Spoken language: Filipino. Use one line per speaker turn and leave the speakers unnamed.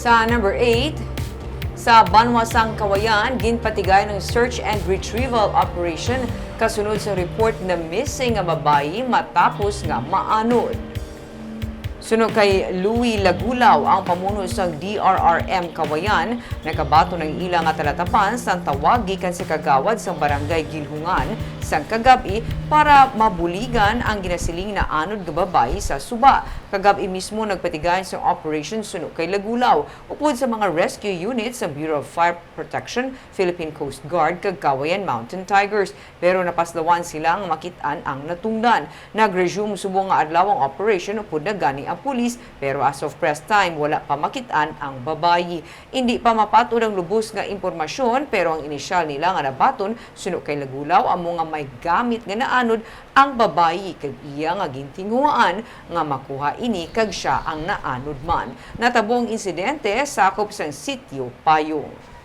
Sa number 8, sa banwasang Cauayan, ginpatigay ng search and retrieval operation kasunod sa report na missing nga babayi matapos nga maanod. Sunod kay Louie Lagulaw, ang pamuno sa DRRM Cauayan, nakabato ng ilang nga talatapan sa tawag gikan sa kagawad sa barangay Gilhungan sang kagabi para mabuligan ang ginasiling na anod nga babayi sa Suba. Kagabi mismo nagpatigay sa operation sunod kay Lagulaw upod sa mga rescue units sa Bureau of Fire Protection, Philippine Coast Guard kag Cauayan Mountain Tigers, pero napaslawan silang makitaan ang natungdan. Nag-resume subong nga adlaw ang operation upod na gani ang pulis, pero as of press time wala pa makitaan ang babayi. Hindi pa mapatod ang lubos nga impormasyon, pero ang inisyal nila nga nabaton sunod kay Lagulaw amo nga may gamit nga naanod ang babayi kag iya nga gintinguhaan nga makuha ini kag siya ang naanod man. Natabong insidente sakop sang sitio Payong.